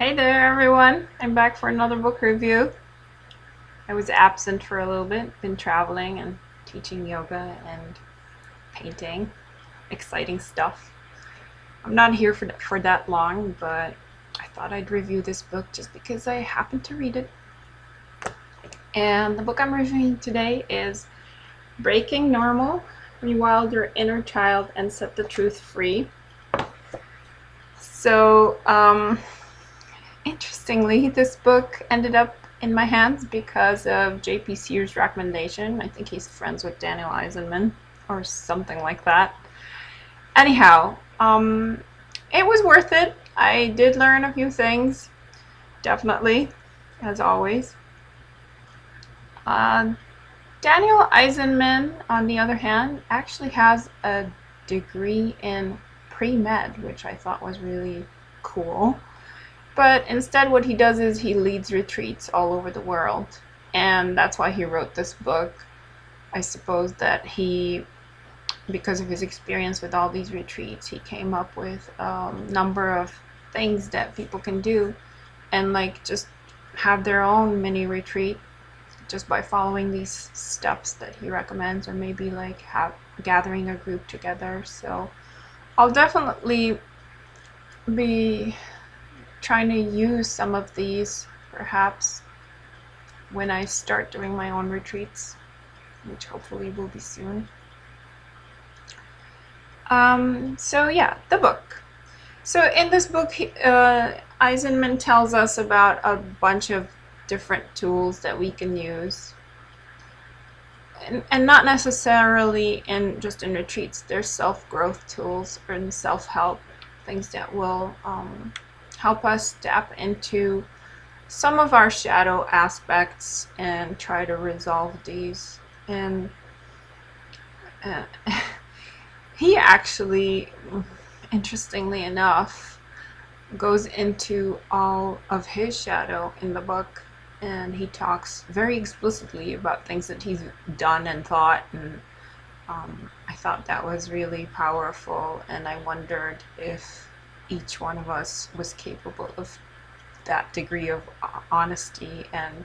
Hey there, everyone. I'm back for another book review. I was absent for a little bit, been traveling and teaching yoga and painting. Exciting stuff. I'm not here for that long, but I thought I'd review this book just because I happened to read it. And the book I'm reviewing today is Breaking Normal, Rewild Your Inner Child and Set the Truth Free. So, interestingly, this book ended up in my hands because of JP Sears' recommendation. I think he's friends with Daniel Eisenman or something like that. Anyhow, it was worth it. I did learn a few things, definitely, as always. Uh, Daniel Eisenman, on the other hand, actually has a degree in pre-med, which I thought was really cool. But instead what he does is he leads retreats all over the world. And that's why he wrote this book. I suppose that because of his experience with all these retreats, he came up with a number of things that people can do and just have their own mini retreat just by following these steps that he recommends, or maybe gathering a group together. So I'll definitely be trying to use some of these perhaps when I start doing my own retreats, which hopefully will be soon. So yeah, the book. So in this book, Eisenman tells us about a bunch of different tools that we can use, and not necessarily just in retreats. There's self-growth tools and self-help, things that will help us step into some of our shadow aspects and try to resolve these. And he actually, interestingly enough, goes into all of his shadow in the book, and he talks very explicitly about things that he's done and thought, and I thought that was really powerful, and I wondered if each one of us was capable of that degree of honesty and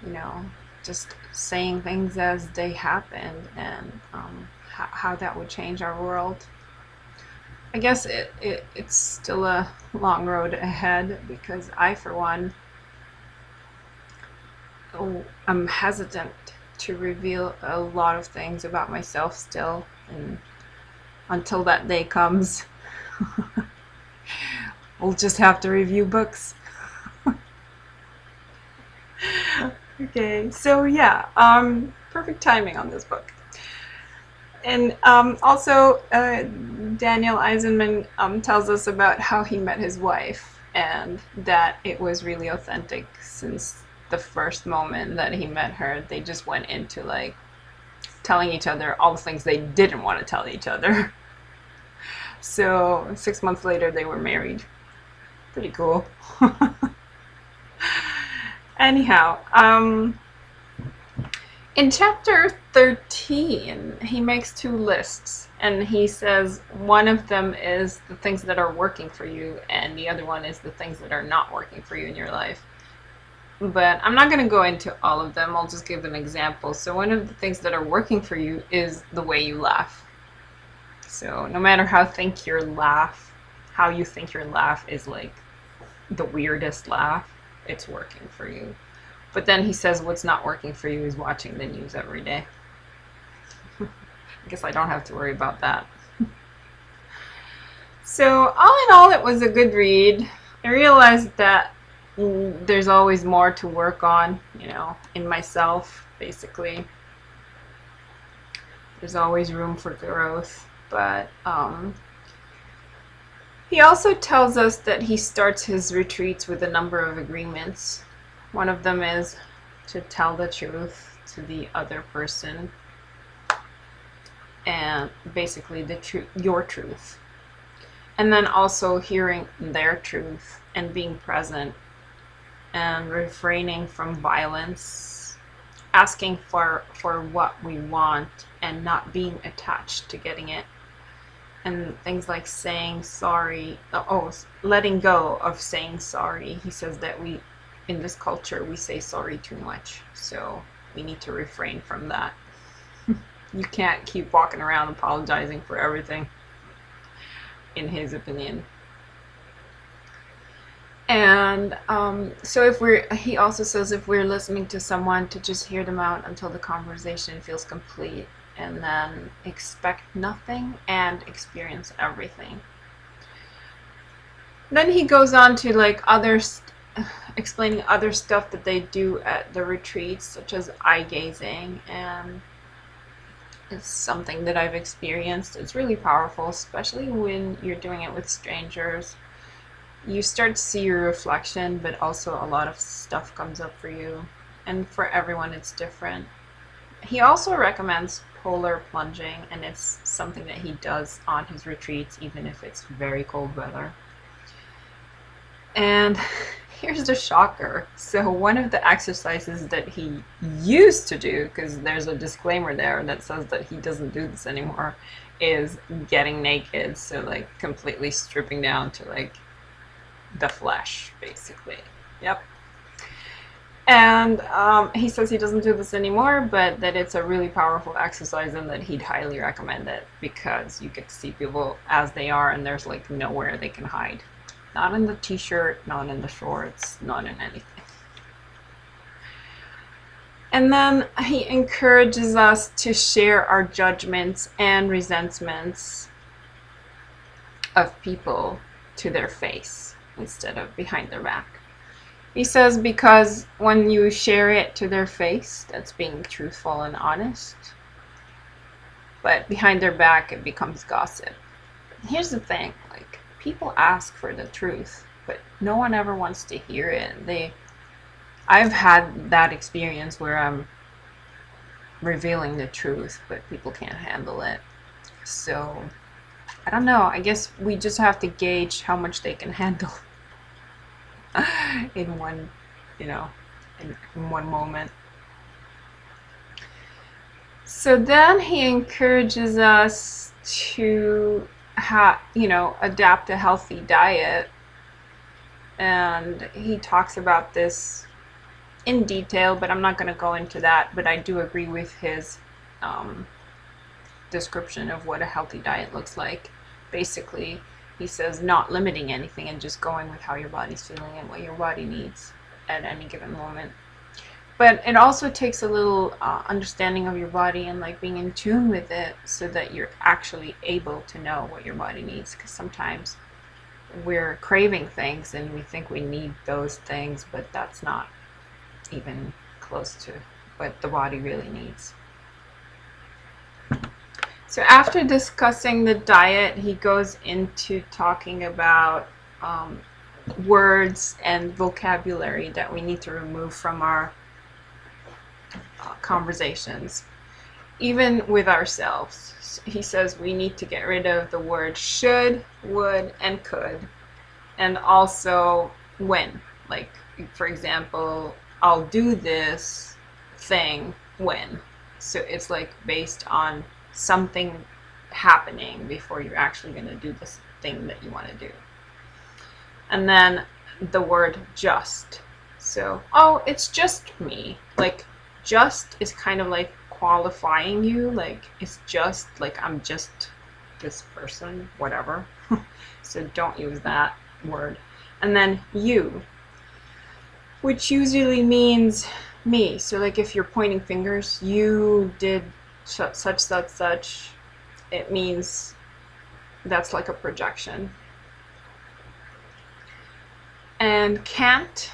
you know, just saying things as they happened, and how that would change our world. I guess it's still a long road ahead, because I, for one, I'm hesitant to reveal a lot of things about myself still, and until that day comes, we'll just have to review books. Okay, so yeah, perfect timing on this book. And also, Daniel Eisenman tells us about how he met his wife, and that it was really authentic. Since the first moment that he met her, they just went into telling each other all the things they didn't want to tell each other. So 6 months later, they were married. Pretty cool. Anyhow, in chapter 13, he makes two lists, and he says one of them is the things that are working for you, and the other one is the things that are not working for you in your life. But I'm not going to go into all of them. I'll just give an example. So one of the things that are working for you is the way you laugh. So no matter how you think your laugh is the weirdest laugh, it's working for you. But then he says what's not working for you is watching the news every day. I guess I don't have to worry about that. So all in all, it was a good read. I realized that there's always more to work on, in myself, basically. There's always room for growth. But he also tells us that he starts his retreats with a number of agreements. One of them is to tell the truth to the other person, and basically your truth. And then also hearing their truth and being present and refraining from violence, asking for what we want and not being attached to getting it. and things like saying sorry, letting go of saying sorry. He says that in this culture, we say sorry too much, so we need to refrain from that. You can't keep walking around apologizing for everything, in his opinion. And so he also says if we're listening to someone, to just hear them out until the conversation feels complete, and then expect nothing and experience everything. Then he goes on to like explaining other stuff that they do at the retreats, such as eye gazing, and it's something that I've experienced. It's really powerful, especially when you're doing it with strangers. You start to see your reflection, but also a lot of stuff comes up for you, and for everyone it's different. He also recommends polar plunging, and it's something that he does on his retreats, even if it's very cold weather. And here's the shocker. So one of the exercises that he used to do, because there's a disclaimer there that says that he doesn't do this anymore, is getting naked. So like completely stripping down to like the flesh, basically. Yep. And he says he doesn't do this anymore, but that it's a really powerful exercise and that he'd highly recommend it, because you get to see people as they are and there's like nowhere they can hide. Not in the t-shirt, not in the shorts, not in anything. And then he encourages us to share our judgments and resentments of people to their face instead of behind their back. He says because when you share it to their face, that's being truthful and honest. But behind their back, it becomes gossip. Here's the thing, like, people ask for the truth, but no one ever wants to hear it. I've had that experience where I'm revealing the truth, but people can't handle it. So I don't know. I guess we just have to gauge how much they can handle in one, in one moment. So then he encourages us to adapt a healthy diet. And he talks about this in detail, but I'm not going to go into that. But I do agree with his description of what a healthy diet looks like. Basically, he says not limiting anything and just going with how your body's feeling and what your body needs at any given moment. But it also takes a little understanding of your body and like being in tune with it, so that you're actually able to know what your body needs. Because sometimes we're craving things and we think we need those things, but that's not even close to what the body really needs. So after discussing the diet, he goes into talking about words and vocabulary that we need to remove from our conversations, even with ourselves. He says we need to get rid of the word should, would, and could, and also when. Like, for example, I'll do this thing when. So it's like based on something happening before you're actually going to do this thing that you want to do. And then the word just. So, oh, it's just me. Like, just is kind of like qualifying you. Like, it's just like I'm just this person, whatever. So don't use that word. And then you, which usually means me. So like if you're pointing fingers, you did such, it means that's like a projection. And can't,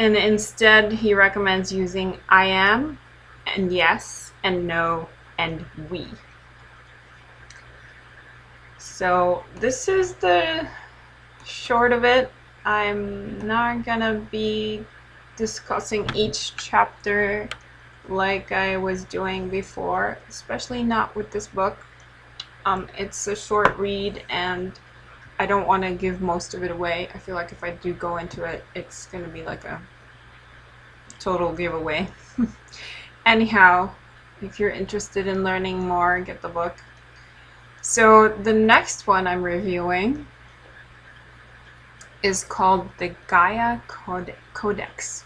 and instead he recommends using I am and yes and no and we. So this is the short of it. I'm not gonna be discussing each chapter like I was doing before, especially not with this book. It's a short read and I don't want to give most of it away. I feel like if I do go into it, it's going to be like a total giveaway. Anyhow, if you're interested in learning more, get the book. So the next one I'm reviewing is called the Gaia Codex.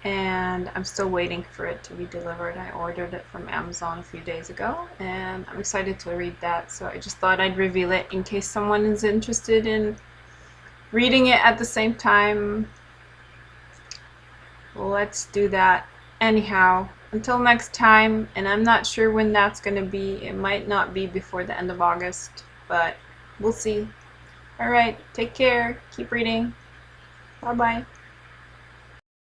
And I'm still waiting for it to be delivered. I ordered it from Amazon a few days ago, and I'm excited to read that. So I just thought I'd reveal it in case someone is interested in reading it at the same time. Let's do that. Anyhow, until next time, and I'm not sure when that's going to be. It might not be before the end of August, but we'll see. Alright, take care. Keep reading. Bye-bye.